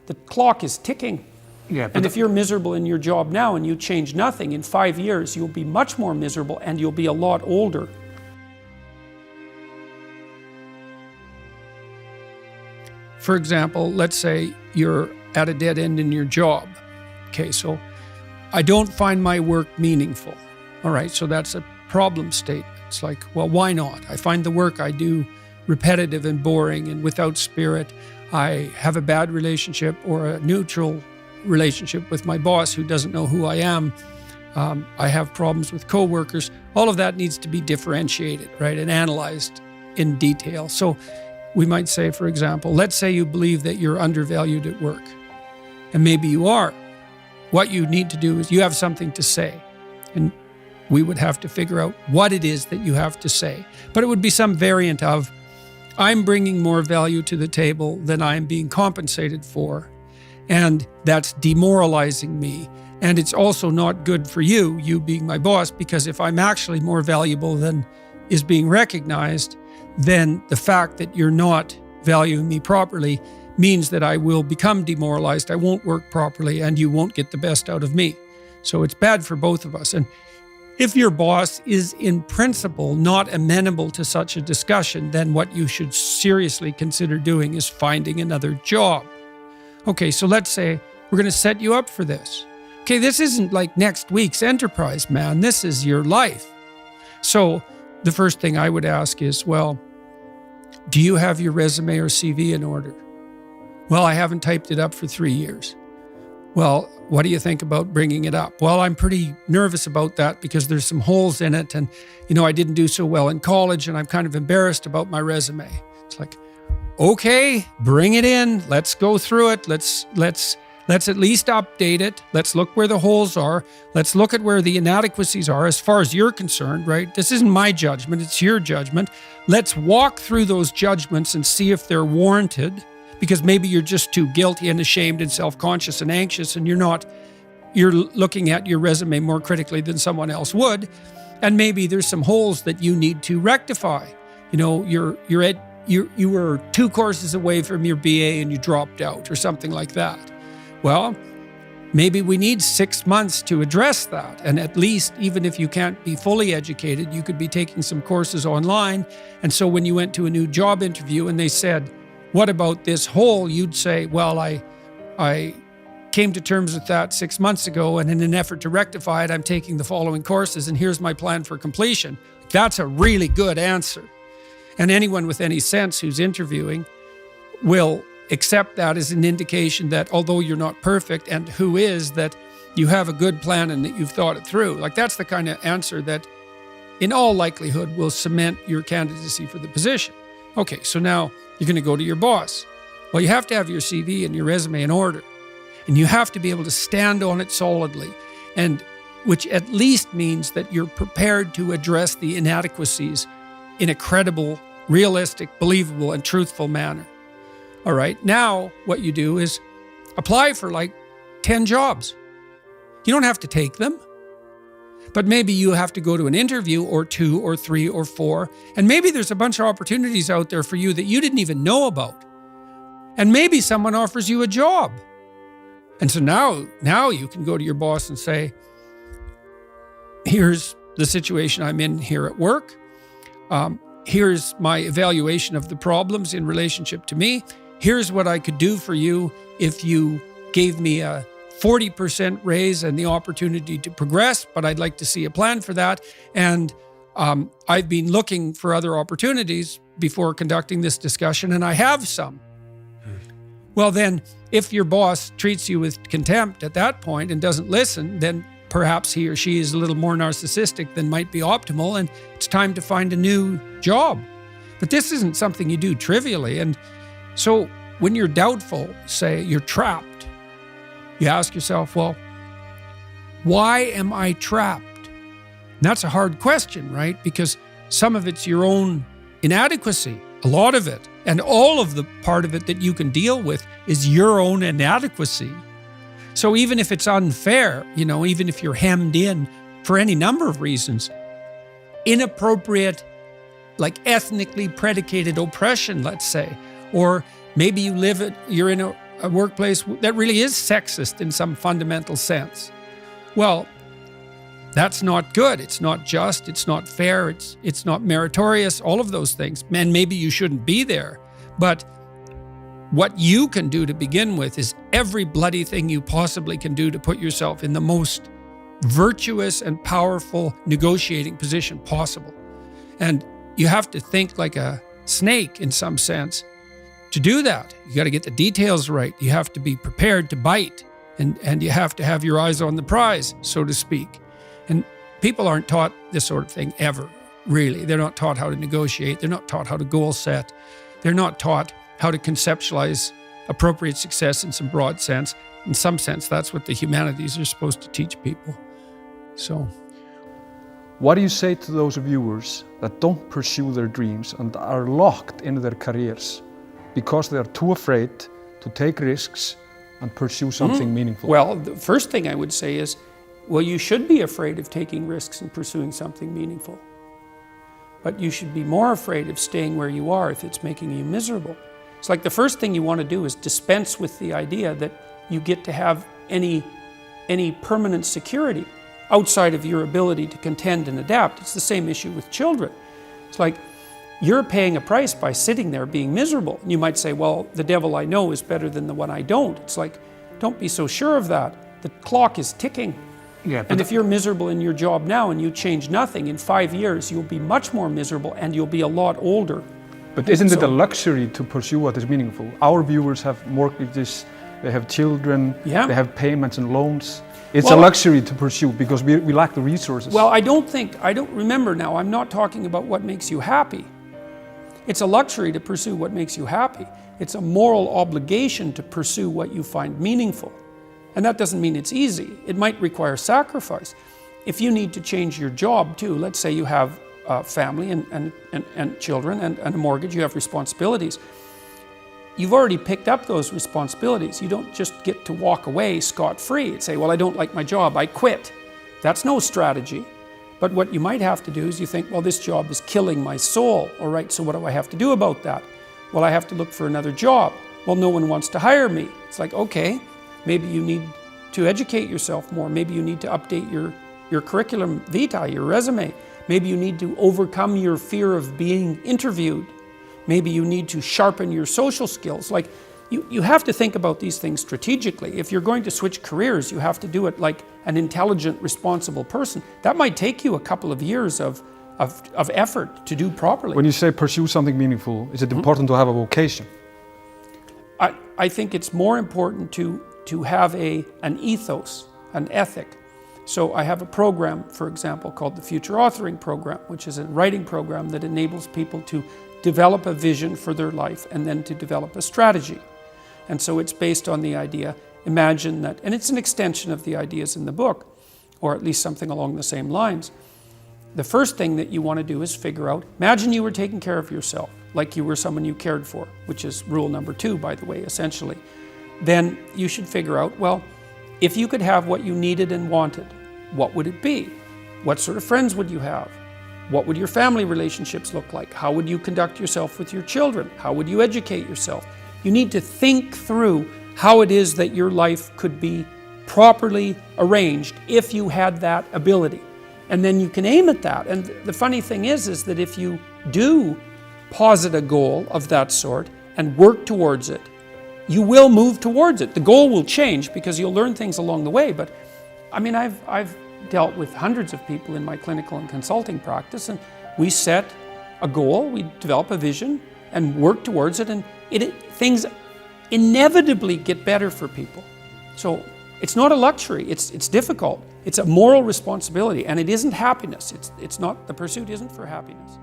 The clock is ticking. Yeah, And if you're miserable in your job now and you change nothing, in 5 years you'll be much more miserable and you'll be a lot older. For example, let's say you're at a dead end in your job. Okay, so I don't find my work meaningful. All right, so that's a problem statement. It's like, well, why not? I find the work I do repetitive and boring and without spirit. I have a bad relationship or a neutral relationship with my boss who doesn't know who I am. I have problems with coworkers. All of that needs to be differentiated, right, and analyzed in detail. So we might say, for example, let's say you believe that you're undervalued at work, and maybe you are. What you need to do is you have something to say, and we would have to figure out what it is that you have to say. But it would be some variant of, I'm bringing more value to the table than I'm being compensated for, and that's demoralizing me. And it's also not good for you being my boss, because if I'm actually more valuable than is being recognized, then the fact that you're not valuing me properly means that I will become demoralized, I won't work properly, and you won't get the best out of me. So it's bad for both of us. And if your boss is in principle not amenable to such a discussion, then what you should seriously consider doing is finding another job. Okay, so let's say we're going to set you up for this. Okay, this isn't like next week's enterprise, man. This is your life. So the first thing I would ask is, well, do you have your resume or CV in order? Well, I haven't typed it up for 3 years. Well, what do you think about bringing it up? Well, I'm pretty nervous about that because there's some holes in it, and I didn't do so well in college, and I'm kind of embarrassed about my resume. It's like, okay, bring it in. Let's go through it. Let's at least update it. Let's look where the holes are. Let's look at where the inadequacies are as far as you're concerned, right? This isn't my judgment, it's your judgment. Let's walk through those judgments and see if they're warranted, because maybe you're just too guilty and ashamed and self-conscious and anxious, and you're looking at your resume more critically than someone else would. And maybe there's some holes that you need to rectify. You were 2 courses away from your BA and you dropped out or something like that. Well, maybe we need 6 months to address that. And at least, even if you can't be fully educated, you could be taking some courses online. And so when you went to a new job interview and they said, what about this hole? You'd say, well, I came to terms with that 6 months ago, and in an effort to rectify it, I'm taking the following courses, and here's my plan for completion. That's a really good answer. And anyone with any sense who's interviewing will accept that as an indication that although you're not perfect, and who is, that you have a good plan and that you've thought it through. Like, that's the kind of answer that in all likelihood will cement your candidacy for the position. Okay, so now you're going to go to your boss. Well, you have to have your CV and your resume in order, and you have to be able to stand on it solidly, and which at least means that you're prepared to address the inadequacies in a credible, realistic, believable, and truthful manner. All right, now what you do is apply for like 10 jobs. You don't have to take them, but maybe you have to go to an interview or 2 or 3 or 4, and maybe there's a bunch of opportunities out there for you that you didn't even know about. And maybe someone offers you a job. And so now you can go to your boss and say, here's the situation I'm in here at work. Here's my evaluation of the problems in relationship to me. Here's what I could do for you if you gave me a 40% raise and the opportunity to progress, but I'd like to see a plan for that. And I've been looking for other opportunities before conducting this discussion, and I have some. Well, then, if your boss treats you with contempt at that point and doesn't listen, then perhaps he or she is a little more narcissistic than might be optimal, and it's time to find a new job. But this isn't something you do trivially. And so when you're doubtful, say you're trapped, you ask yourself, well, why am I trapped? And that's a hard question, right? Because some of it's your own inadequacy, a lot of it. And all of the part of it that you can deal with is your own inadequacy. So even if it's unfair, even if you're hemmed in for any number of reasons, inappropriate, like ethnically predicated oppression, let's say, or maybe you're in a workplace that really is sexist in some fundamental sense. Well, that's not good. It's not just, it's not fair, it's not meritorious, all of those things. And maybe you shouldn't be there. But what you can do to begin with is every bloody thing you possibly can do to put yourself in the most virtuous and powerful negotiating position possible. And you have to think like a snake in some sense to do that. You got to get the details right. You have to be prepared to bite, and you have to have your eyes on the prize, so to speak. And people aren't taught this sort of thing ever, really. They're not taught how to negotiate. They're not taught how to goal set. They're not taught how to conceptualize appropriate success in some broad sense. In some sense, that's what the humanities are supposed to teach people. So, what do you say to those viewers that don't pursue their dreams and are locked in their careers because they are too afraid to take risks and pursue something meaningful? Well, the first thing I would say is, well, you should be afraid of taking risks and pursuing something meaningful. But you should be more afraid of staying where you are if it's making you miserable. It's like the first thing you want to do is dispense with the idea that you get to have any permanent security outside of your ability to contend and adapt. It's the same issue with children. It's like you're paying a price by sitting there being miserable. And you might say, well, the devil I know is better than the one I don't. It's like, don't be so sure of that. The clock is ticking. Yeah, and if you're miserable in your job now and you change nothing, in 5 years you'll be much more miserable and you'll be a lot older. But isn't it a luxury to pursue what is meaningful? Our viewers have mortgages, they have children, they have payments and loans. It's a luxury to pursue because we lack the resources. Well, I don't remember now, I'm not talking about what makes you happy. It's a luxury to pursue what makes you happy. It's a moral obligation to pursue what you find meaningful. And that doesn't mean it's easy. It might require sacrifice. If you need to change your job too, let's say you have a family and children and a mortgage, you have responsibilities. You've already picked up those responsibilities. You don't just get to walk away scot-free and say, well, I don't like my job, I quit. That's no strategy. But what you might have to do is you think, well, this job is killing my soul. All right, so what do I have to do about that? Well, I have to look for another job. Well, no one wants to hire me. It's like, okay, maybe you need to educate yourself more. Maybe you need to update your curriculum vitae, your resume. Maybe you need to overcome your fear of being interviewed. Maybe you need to sharpen your social skills. Like, you have to think about these things strategically. If you're going to switch careers, you have to do it like an intelligent, responsible person. That might take you a couple of years of effort to do properly. When you say pursue something meaningful, is it important to have a vocation? I think it's more important to have an ethos, an ethic. So I have a program, for example, called the Future Authoring Program, which is a writing program that enables people to develop a vision for their life and then to develop a strategy. And so it's based on the idea, imagine that, and it's an extension of the ideas in the book, or at least something along the same lines. The first thing that you want to do is figure out, imagine you were taking care of yourself, like you were someone you cared for, which is rule number 2, by the way, essentially. Then you should figure out, well, if you could have what you needed and wanted, what would it be? What sort of friends would you have? What would your family relationships look like? How would you conduct yourself with your children? How would you educate yourself? You need to think through how it is that your life could be properly arranged if you had that ability. And then you can aim at that. And the funny thing is that if you do posit a goal of that sort and work towards it, you will move towards it. The goal will change because you'll learn things along the way. But I mean, I've dealt with hundreds of people in my clinical and consulting practice, and we set a goal, we develop a vision and work towards it, and things inevitably get better for people. So it's not a luxury, it's difficult. It's a moral responsibility, and it isn't happiness. It's not, the pursuit isn't for happiness.